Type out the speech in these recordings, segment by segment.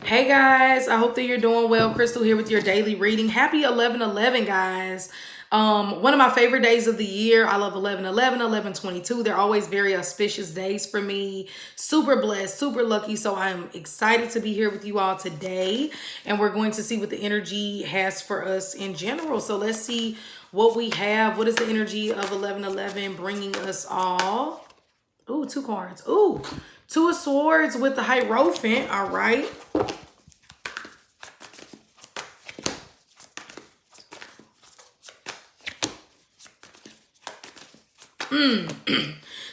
Hey guys, I hope that you're doing well. Crystal here with your daily reading. Happy 11/11, guys. One of my favorite days of the year. I love 11/11, 11/22. They're always very auspicious days for me. Super blessed, super lucky. So I'm excited to be here with you all today. And we're going to see what the energy has for us in general. So let's see what we have. What is the energy of 11/11 bringing us all? Ooh, two cards. Ooh, two of swords with the Hierophant. All right.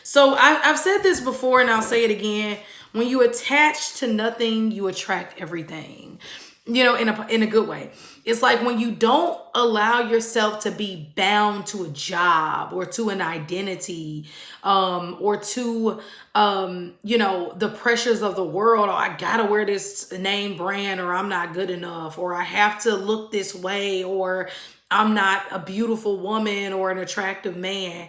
So I've said this before and I'll say it again. When you attach to nothing, you attract everything. You know, in a good way. It's like when you don't allow yourself to be bound to a job or to an identity, or to the pressures of the world. Or I gotta wear this name brand, or I'm not good enough, or I have to look this way, or I'm not a beautiful woman or an attractive man.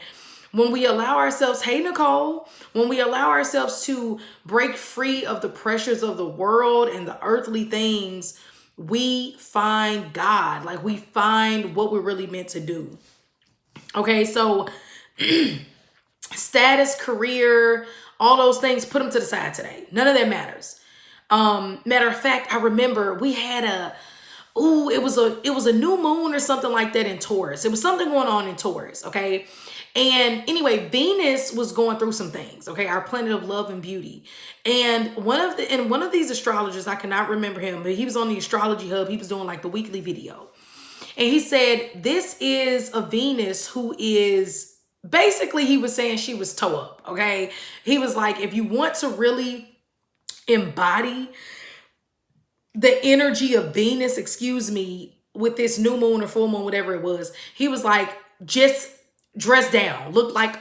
When we allow ourselves, hey Nicole, when we allow ourselves to break free of the pressures of the world and the earthly things, we find God. Like we find what we're really meant to do. Okay, so status, career, all those things, put them to the side today. None of that matters. Matter of fact, I remember we had it was a new moon or something like that in Taurus. It was something going on in Taurus, okay? And anyway, Venus was going through some things, okay? Our planet of love and beauty. And one of these astrologers, I cannot remember him, but he was on the Astrology Hub. He was doing like the weekly video. And he said, this is a Venus who is basically, he was saying she was toe up, okay? He was like, if you want to really embody the energy of Venus, excuse me, with this new moon or full moon, whatever it was, he was like, just dress down, look like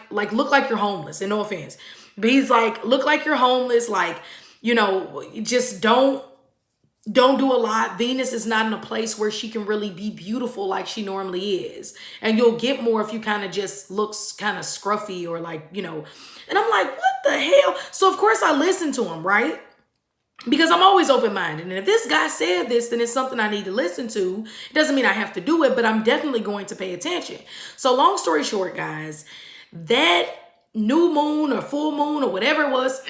you're homeless, and no offense, but he's like, look like you're homeless, like, just don't do a lot. Venus is not in a place where she can really be beautiful like she normally is, and you'll get more if you kind of just looks kind of scruffy or like, and I'm like, what the hell? So of course I listened to him, right? Because I'm always open-minded. And if this guy said this, then it's something I need to listen to. It doesn't mean I have to do it, but I'm definitely going to pay attention. So long story short, guys, that new moon or full moon or whatever it was,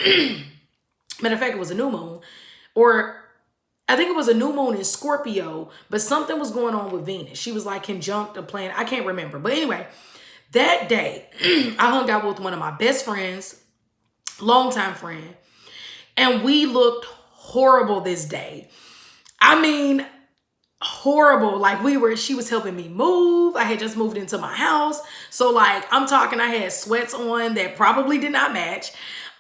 matter of fact, it was a new moon, or I think it was a new moon in Scorpio, but something was going on with Venus. She was like conjunct a planet. I can't remember. But anyway, that day, I hung out with one of my best friends, longtime friend, and we looked horrible this day. I mean, horrible. Like she was helping me move. I had just moved into my house. So like, I'm talking, I had sweats on that probably did not match.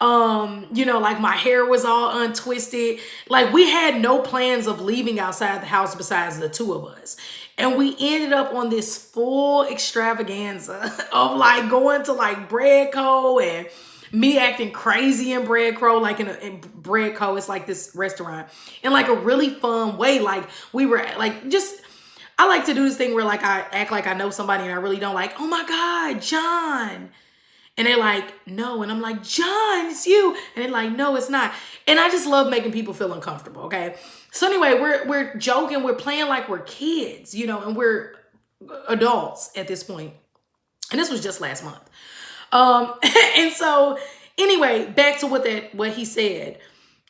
Like my hair was all untwisted. Like we had no plans of leaving outside the house besides the two of us. And we ended up on this full extravaganza of like going to like Bread Co. and me acting crazy in Bread Co. Like in Bread Co. It's like this restaurant in like a really fun way. Like we were like I like to do this thing where like I act like I know somebody and I really don't, like, oh my God, John. And they're like, no. And I'm like, John, it's you. And they're like, no, it's not. And I just love making people feel uncomfortable, okay? So anyway, we're joking. We're playing like we're kids, and we're adults at this point. And this was just last month. And so anyway, back to what he said.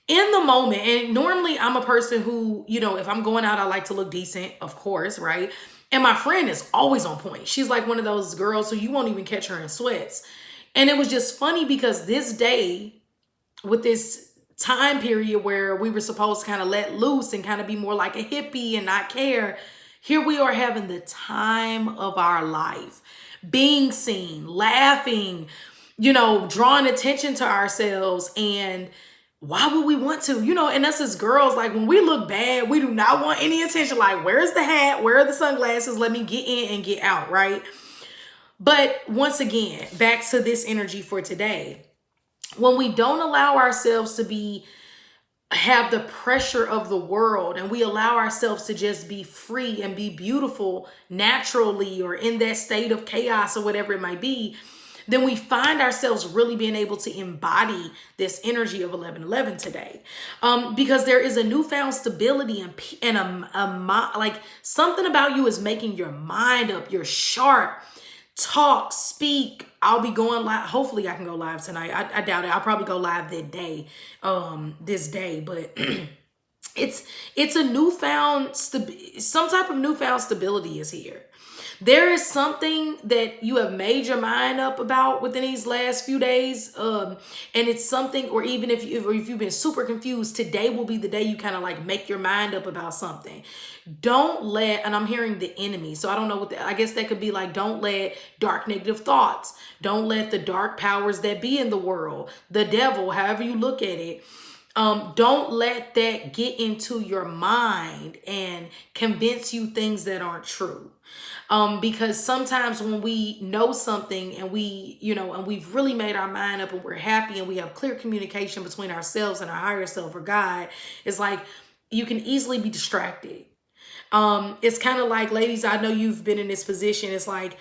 In the moment, and normally I'm a person who, if I'm going out, I like to look decent, of course, right? And my friend is always on point. She's like one of those girls who you won't even catch her in sweats. And it was just funny because this day, with this time period where we were supposed to kind of let loose and kind of be more like a hippie and not care, here we are having the time of our life, being seen, laughing, drawing attention to ourselves. And why would we want to? And us as girls, like when we look bad, we do not want any attention. Like, where's the hat? Where are the sunglasses? Let me get in and get out, right? But once again, back to this energy for today. When we don't allow ourselves to have the pressure of the world, and we allow ourselves to just be free and be beautiful naturally, or in that state of chaos or whatever it might be, then we find ourselves really being able to embody this energy of 11:11 today. Because there is a newfound stability and like something about you is making your mind up. You're sharp. Talk, speak. I'll be going live. Hopefully I can go live tonight. I doubt it. I'll probably go live that day, this day, but it's a newfound, some type of newfound stability is here. There is something that you have made your mind up about within these last few days. And it's something, or even if you've been super confused, today will be the day you kind of like make your mind up about something. Don't let, and I'm hearing the enemy, so I don't know I guess that could be like, don't let dark negative thoughts, don't let the dark powers that be in the world, the devil, however you look at it, don't let that get into your mind and convince you things that aren't true. Because sometimes when we know something and and we've really made our mind up and we're happy and we have clear communication between ourselves and our higher self or God, it's like you can easily be distracted. It's kind of like, ladies, I know you've been in this position. It's like,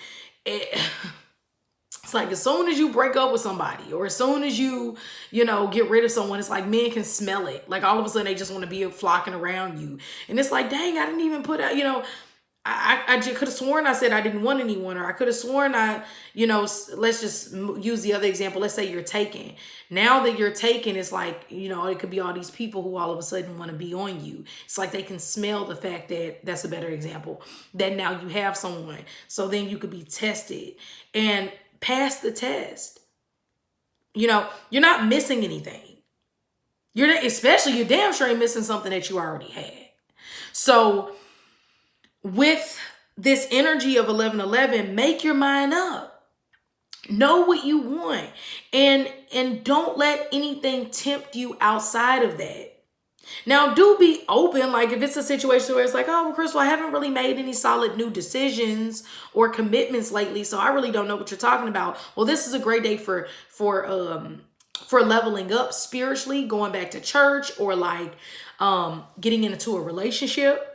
it's like as soon as you break up with somebody or as soon as you get rid of someone, it's like men can smell it. Like all of a sudden they just want to be flocking around you. And it's like, dang, I didn't even put out, I just could have sworn I said I didn't want anyone, or I could have sworn let's just use the other example. Let's say you're taken. Now that you're taken, it's like, it could be all these people who all of a sudden want to be on you. It's like they can smell the fact that, that's a better example, that now you have someone. So then you could be tested and pass the test. You're not missing anything. You're damn sure ain't missing something that you already had. So with this energy of 11:11, make your mind up. Know what you want, and don't let anything tempt you outside of that. Now, do be open. Like if it's a situation where it's like, oh, well, Crystal, I haven't really made any solid new decisions or commitments lately, so I really don't know what you're talking about. Well, this is a great day for leveling up spiritually, going back to church, or like getting into a relationship.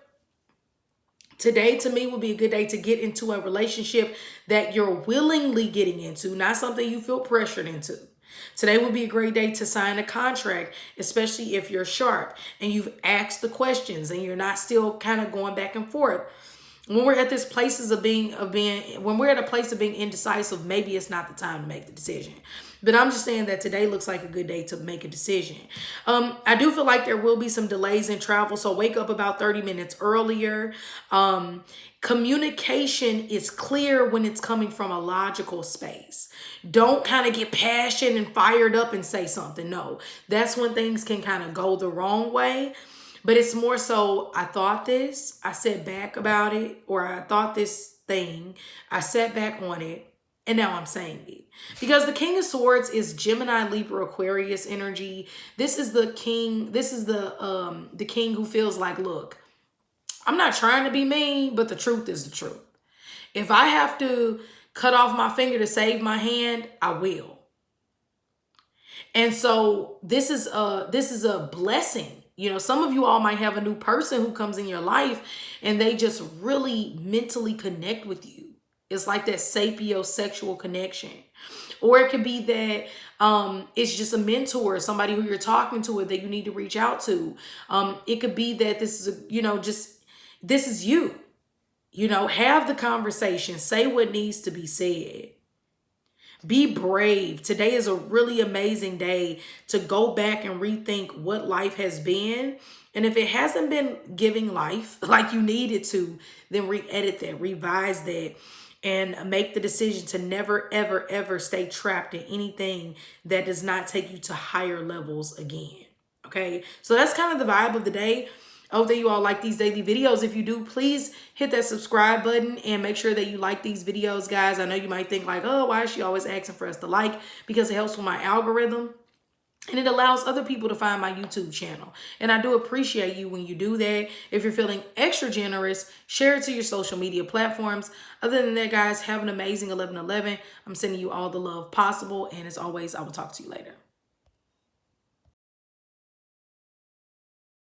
Today, to me, would be a good day to get into a relationship that you're willingly getting into, not something you feel pressured into. Today would be a great day to sign a contract, especially if you're sharp and you've asked the questions and you're not still kind of going back and forth. When we're at this places when we're at a place of being indecisive, maybe it's not the time to make the decision. But I'm just saying that today looks like a good day to make a decision. I do feel like there will be some delays in travel, so wake up about 30 minutes earlier. Communication is clear when it's coming from a logical space. Don't kind of get passionate and fired up and say something. No, that's when things can kind of go the wrong way. But it's more so, I thought this, I sat back about it, or I thought this thing, I sat back on it, and now I'm saying it. Because the King of Swords is Gemini, Libra, Aquarius energy. This is the king. This is the king who feels like, look, I'm not trying to be mean, but the truth is the truth. If I have to cut off my finger to save my hand, I will. And so this is a blessing. Some of you all might have a new person who comes in your life and they just really mentally connect with you. It's like that sapiosexual connection. Or it could be that it's just a mentor, somebody who you're talking to or that you need to reach out to. It could be that this is, this is you. Have the conversation. Say what needs to be said. Be brave. Today is a really amazing day to go back and rethink what life has been. And if it hasn't been giving life like you need it to, then re-edit that, revise that, and make the decision to never, ever, ever stay trapped in anything that does not take you to higher levels again. Okay, so that's kind of the vibe of the day. I hope that you all like these daily videos. If you do, please hit that subscribe button and make sure that you like these videos, guys. I know you might think like, oh, why is she always asking for us to like? Because it helps with my algorithm. And it allows other people to find my YouTube channel. And I do appreciate you when you do that. If you're feeling extra generous, share it to your social media platforms. Other than that, guys, have an amazing 11/11. I'm sending you all the love possible. And as always, I will talk to you later.